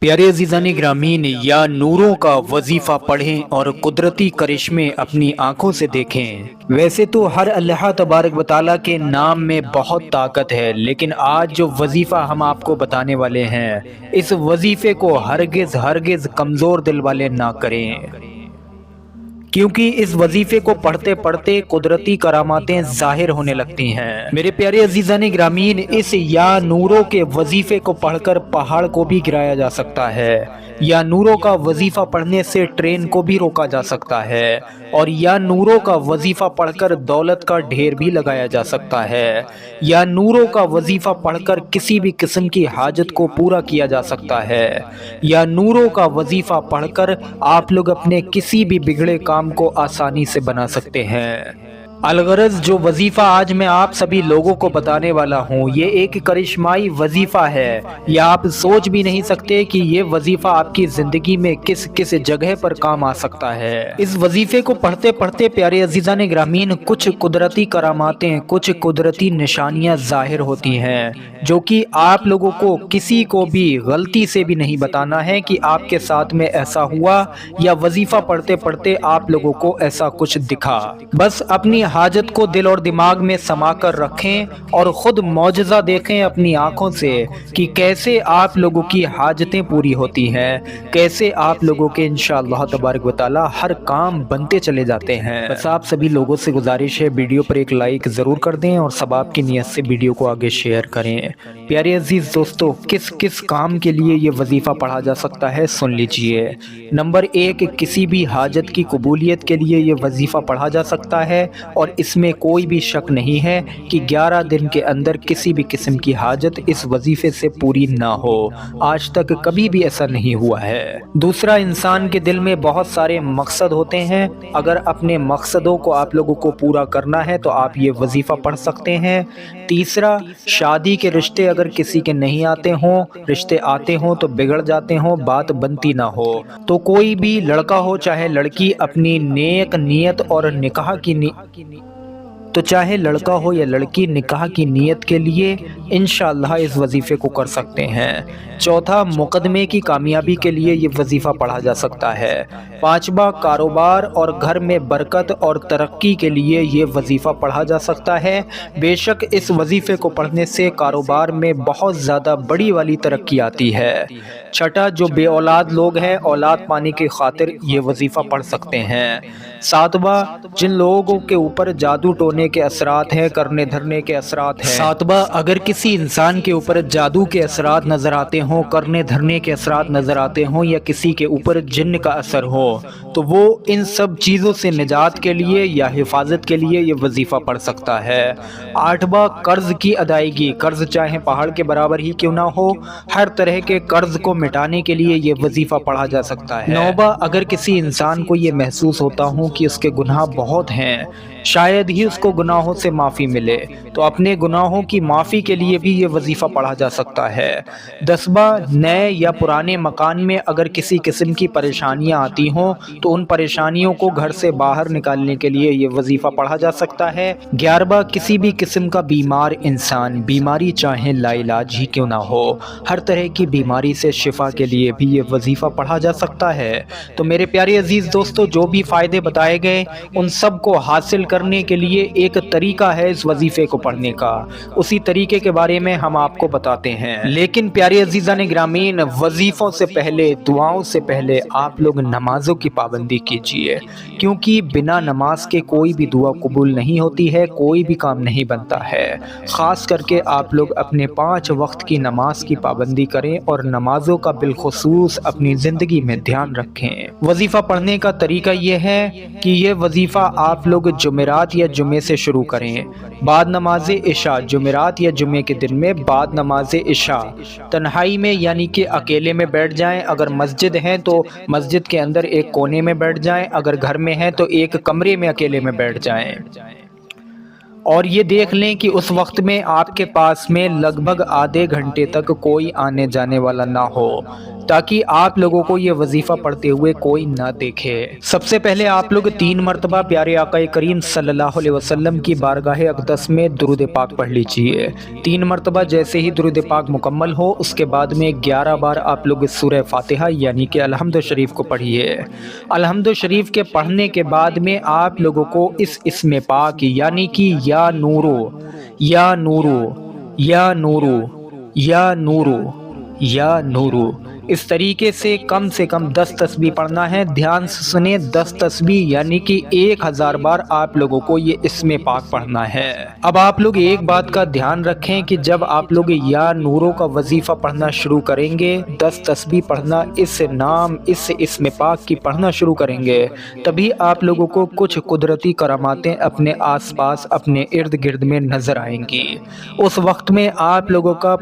प्यारे अजीज़ान ग्रामीन, या नूरों का वजीफ़ा पढ़ें और कुदरती करिश्मे अपनी आंखों से देखें। वैसे तो हर अल्लाह तबारक व तआला के नाम में बहुत ताकत है, लेकिन आज जो वजीफ़ा हम आपको बताने वाले हैं, इस वजीफ़े को हरगिज़ कमज़ोर दिल वाले ना करें, क्योंकि इस वजीफे को पढ़ते पढ़ते कुदरती करामातें जाहिर होने लगती हैं। मेरे प्यारे अजीज़ान ग्रामीन, इस या नूरों के वजीफे को पढ़कर पहाड़ को भी गिराया जा सकता है, या नूरों का वजीफा पढ़ने से ट्रेन को भी रोका जा सकता है, और या नूरों का वजीफा पढ़कर दौलत का ढेर भी लगाया जा सकता है, या नूरों का वजीफा पढ़कर किसी भी किस्म की हाजत को पूरा किया जा सकता है, या नूरों का वजीफा पढ़कर आप लोग अपने किसी भी बिगड़े काम को आसानी से बना सकते हैं। अलगरज जो वजीफ़ा आज मैं आप सभी लोगों को बताने वाला हूँ, ये एक करिश्माई वजीफ़ा है। या आप सोच भी नहीं सकते कि ये वजीफ़ा आपकी ज़िंदगी में किस किस जगह पर काम आ सकता है। इस वजीफ़े को पढ़ते पढ़ते प्यारे अजीज़ान ग्रामीन, कुछ कुदरती करामातें, कुछ कुदरती निशानियाँ ज़ाहिर होती हैं, जो कि आप लोगों को किसी को भी गलती से भी नहीं बताना है कि आपके साथ में ऐसा हुआ, या वजीफ़ा पढ़ते पढ़ते आप लोगों को ऐसा कुछ दिखा। बस अपनी हाजत को दिल और दिमाग में समा कर रखें और ख़ुद मौजज़ा देखें अपनी आँखों से कि कैसे आप लोगों की हाजतें पूरी होती हैं, कैसे आप लोगों के इंशाअल्लाह तबारक व तआला हर काम बनते चले जाते हैं। बस आप सभी लोगों से गुजारिश है, वीडियो पर एक लाइक ज़रूर कर दें और सबाब की नीयत से वीडियो को आगे शेयर करें। प्यारे अजीज़ दोस्तों, किस किस काम के लिए ये वजीफ़ा पढ़ा जा सकता है, सुन लीजिए। नंबर 1, किसी भी हाजत की कबूलियत के लिए ये वजीफ़ा पढ़ा जा सकता है, और इसमें कोई भी शक नहीं है कि 11 दिन के अंदर किसी भी किस्म की हाजत इस वजीफे से पूरी ना हो। आज तक कभी भी ऐसा नहीं हुआ है। दूसरा, इंसान के दिल में बहुत सारे मकसद होते हैं। अगर अपने मकसदों को आप लोगों को पूरा करना है तो आप ये वजीफा पढ़ सकते हैं। तीसरा, शादी के रिश्ते अगर किसी के नहीं आते हों, रिश्ते आते हों तो बिगड़ जाते हों, बात बनती ना हो, तो कोई भी लड़का हो चाहे लड़की, अपनी नेक नीयत और निकाह चाहे लड़का हो या लड़की, निकाह की नीयत के लिए इंशाअल्लाह इस वजीफ़े को कर सकते हैं। चौथा, मुकदमे की कामयाबी के लिए ये वजीफ़ा पढ़ा जा सकता है। पांचवा, कारोबार और घर में बरकत और तरक्की के लिए ये वजीफ़ा पढ़ा जा सकता है। बेशक इस वजीफ़े को पढ़ने से कारोबार में बहुत ज़्यादा बड़ी वाली तरक्की आती है। छठा, जो बे औलाद लोग हैं, औलाद पाने की खातिर ये वजीफ़ा पढ़ सकते हैं। सातवां, जिन लोगों के ऊपर जादू टोने के असरात हैं, करने धरने के असरात हैं। सातवां, अगर किसी इंसान के ऊपर जादू के असरात नज़र आते हों, करने धरने के असरात नज़र आते हों, या किसी के ऊपर जिन्न का असर हो, तो वो इन सब चीज़ों से निजात के लिए या हिफाजत के लिए ये वजीफ़ा पढ़ सकता है। आठवां, कर्ज़ की अदायगी, कर्ज़ चाहे पहाड़ के बराबर ही क्यों ना हो, हर तरह के कर्ज़ को मिटाने के लिए ये वजीफ़ा पढ़ा जा सकता है। नौवां, अगर किसी इंसान को ये महसूस होता हो कि उसके गुनाह बहुत हैं, शायद ही उसको गुनाहों से माफ़ी मिले, तो अपने गुनाहों की माफ़ी के लिए भी ये वजीफ़ा पढ़ा जा सकता है। 10वां, नए या पुराने मकान में अगर किसी किस्म की परेशानियां आती हों, तो उन परेशानियों को घर से बाहर निकालने के लिए ये वजीफ़ा पढ़ा जा सकता है। 11वां, किसी भी किस्म का बीमार इंसान, बीमारी चाहे लाइलाज ही क्यों ना हो, हर तरह की बीमारी से शिफा के लिए भी ये वजीफ़ा पढ़ा जा सकता है। तो मेरे प्यारे अजीज़ दोस्तों, जो भी फ़ायदे बताए गए उन सब को हासिल करने के लिए एक तरीका है इस वजीफे को पढ़ने का। उसी तरीके के बारे में हम आपको बताते हैं। लेकिन प्यारे अजीज़ान ग्रामीन, वजीफों से पहले, दुआओं से पहले आप लोग नमाजों की पाबंदी कीजिए, क्योंकि बिना नमाज के कोई भी दुआ कबूल नहीं होती है, कोई भी काम नहीं बनता है। ख़ास करके आप लोग अपने 5 वक्त की नमाज की पाबंदी करें और नमाजों का बिलखुसूस अपनी ज़िंदगी में ध्यान रखें। वजीफ़ा पढ़ने का तरीका ये है कि ये वजीफ़ा आप लोग जुमेरात या जुमे से शुरू करें, बाद नमाज इशा, जुमेरात या जुमे के दिन में बाद नमाज इशा, तन्हाई में यानी कि अकेले में बैठ जाएं। अगर मस्जिद है तो मस्जिद के अंदर एक कोने में बैठ जाएं, अगर घर में है तो एक कमरे में अकेले में बैठ जाएं। اور یہ دیکھ لیں کہ اس وقت میں آپ کے پاس میں لگ بھگ آدھے گھنٹے تک کوئی آنے جانے والا نہ ہو، تاکہ آپ لوگوں کو یہ وظیفہ پڑھتے ہوئے کوئی نہ دیکھے۔ سب سے پہلے آپ لوگ 3 مرتبہ پیارے آقا کریم صلی اللہ علیہ وسلم کی بارگاہ اقدس میں درود پاک پڑھ لیجئے۔ 3 مرتبہ جیسے ہی درود پاک مکمل ہو، اس کے بعد میں 11 بار آپ لوگ سورہ فاتحہ یعنی کہ الحمد شریف کو پڑھیے۔ الحمد شریف کے پڑھنے کے بعد میں آپ لوگوں کو اس اسم پاک یعنی کہ یا نورو یا نورو یا نورو یا نورو یا نورو اس طریقے سے کم 10 تسبیح پڑھنا ہے۔ دھیان سے سنیں، 10 تسبیح یعنی کہ 1000 بار آپ لوگوں کو یہ اسم پاک پڑھنا ہے۔ اب آپ لوگ ایک بات کا دھیان رکھیں کہ جب آپ لوگ یا نورو کا وظیفہ پڑھنا شروع کریں گے، 10 تسبیح پڑھنا، اس اسم پاک کی پڑھنا شروع کریں گے، تبھی آپ لوگوں کو کچھ قدرتی کراماتیں اپنے آس پاس اپنے ارد گرد میں نظر آئیں گی۔ اس وقت میں آپ لوگوں کا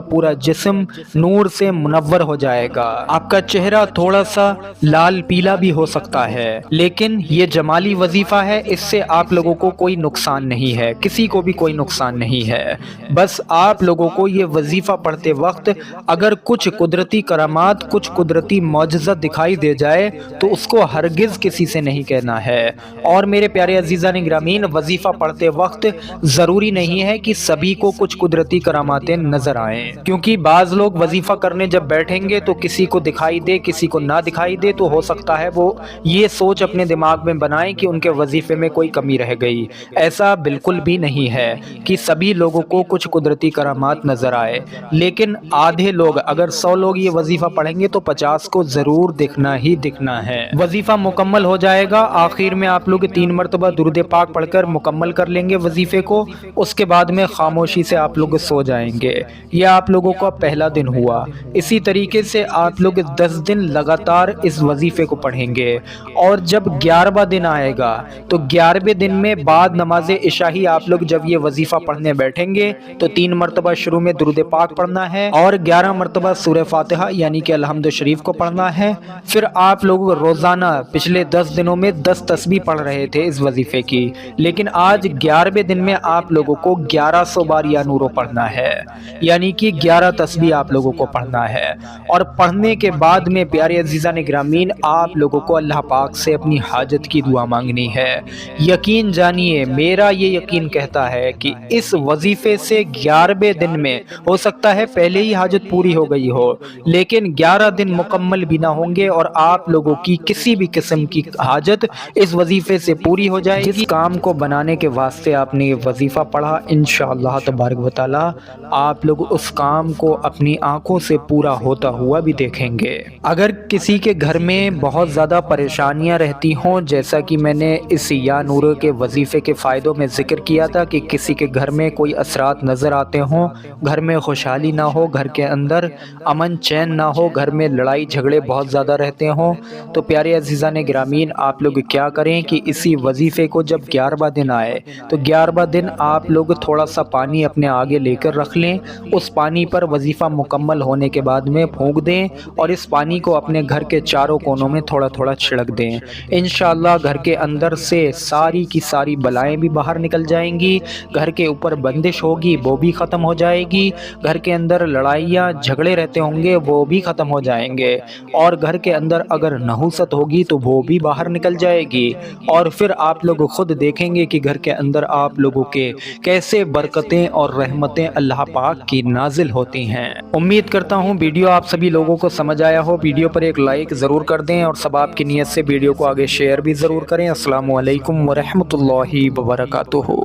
پورا جسم نور سے منور ہو جائے گا۔ آپ کا چہرہ تھوڑا سا لال پیلا بھی ہو سکتا ہے، لیکن یہ جمالی وظیفہ ہے، اس سے آپ لوگوں کو کوئی نقصان نہیں ہے، کسی کو بھی کوئی نقصان نہیں ہے۔ بس آپ لوگوں کو یہ وظیفہ پڑھتے وقت اگر کچھ قدرتی کرامات، کچھ قدرتی معجزہ دکھائی دے جائے تو اس کو ہرگز کسی سے نہیں کہنا ہے۔ اور میرے پیارے عزیزان گرامین، وظیفہ پڑھتے وقت ضروری نہیں ہے کہ سبھی کو کچھ قدرتی کراماتیں نظر آئیں، کیونکہ بعض لوگ وظیفہ کرنے جب بیٹھیں گے تو کسی کو دکھائی دے، کسی کو نہ دکھائی دے، تو ہو سکتا ہے وہ یہ سوچ اپنے دماغ میں بنائیں کہ ان کے وظیفے میں کوئی کمی رہ گئی۔ ایسا بالکل بھی نہیں ہے کہ سبھی لوگوں کو کچھ قدرتی کرامات نظر آئے، لیکن آدھے لوگ، اگر 100 لوگ یہ وظیفہ پڑھیں گے تو 50 کو ضرور دکھنا ہی دکھنا ہے۔ وظیفہ مکمل ہو جائے گا، آخر میں آپ لوگ 3 مرتبہ درود پاک پڑھ کر مکمل کر لیں گے وظیفے کو، اس کے بعد میں خاموشی سے آپ لوگ سو جائیں گے۔ یہ آپ لوگوں کا پہلا دن ہوا۔ اسی طریقے سے آپ لوگ 10 دن لگاتار اس وظیفے کو پڑھیں گے، اور جب 11واں دن آئے گا تو 11ویں دن میں بعد نماز عشاء ہی آپ لوگ جب یہ وظیفہ پڑھنے بیٹھیں گے تو 3 مرتبہ شروع میں درود پاک پڑھنا ہے اور 11 مرتبہ سورہ فاتحہ یعنی کہ الحمد شریف کو پڑھنا ہے۔ پھر آپ لوگ روزانہ پچھلے 10 دنوں میں 10 تسبیح پڑھ رہے تھے اس وظیفے کی، لیکن آج 11ویں دن میں آپ لوگوں کو 1100 بار یا نورو پڑھنا ہے، یعنی کہ 11 تسبیح آپ لوگوں کو پڑھنا ہے۔ اور پڑھنے کے بعد میں پیارے عزیزان گرامین، آپ لوگوں کو اللہ پاک سے اپنی حاجت کی دعا مانگنی ہے۔ یقین جانیے، میرا یہ یقین کہتا ہے کہ اس وظیفے سے 11ویں دن میں ہو سکتا ہے پہلے ہی حاجت پوری ہو گئی ہو، لیکن 11 دن مکمل بھی نہ ہوں گے اور آپ لوگوں کی کسی بھی قسم کی حاجت اس وظیفے سے پوری ہو جائے گی۔ جس کام کو بنانے کے واسطے آپ نے یہ وظیفہ پڑھا، انشاءاللہ تبارک و تعالی آپ لوگ اس کام کو اپنی آنکھوں سے پورا ہوتا ہوا بھی دیکھیں گے۔ اگر کسی کے گھر میں بہت زیادہ پریشانیاں رہتی ہوں، جیسا کہ میں نے اس یا نور کے وظیفے کے فائدوں میں ذکر کیا تھا کہ کسی کے گھر میں کوئی اثرات نظر آتے ہوں، گھر میں خوشحالی نہ ہو، گھر کے اندر امن چین نہ ہو، گھر میں لڑائی جھگڑے بہت زیادہ رہتے ہوں، تو پیارے عزیزان گرامین آپ لوگ کیا کریں کہ اسی وظیفے کو جب 11واں دن آئے تو 11واں دن آپ لوگ تھوڑا سا پانی اپنے آگے لے کر رکھ لیں، اس پانی پر وظیفہ مکمل ہونے کے بعد میں پھونک دیں اور اس پانی کو اپنے گھر کے چاروں کونوں میں تھوڑا تھوڑا چھڑک دیں۔ انشاءاللہ گھر کے اندر سے ساری کی ساری بلائیں بھی باہر نکل جائیں گی، گھر کے اوپر بندش ہوگی وہ بھی ختم ہو جائے گی، گھر کے اندر لڑائیاں جھگڑے رہتے ہوں گے وہ بھی ختم ہو جائیں گے، اور گھر کے اندر اگر نحوست ہوگی تو وہ بھی باہر نکل جائے گی، اور پھر آپ لوگ خود دیکھیں گے کہ گھر کے اندر آپ لوگوں کے کیسے برکتیں اور رحمتیں اللہ پاک کی نازل ہوتی ہیں۔ امید کرتا ہوں ویڈیو آپ سبھی لوگوں کو سمجھ آیا ہو۔ ویڈیو پر ایک لائک ضرور کر دیں اور ثواب کی نیت سے ویڈیو کو آگے شیئر بھی ضرور کریں۔ السلام علیکم ورحمۃ اللہ وبرکاتہ۔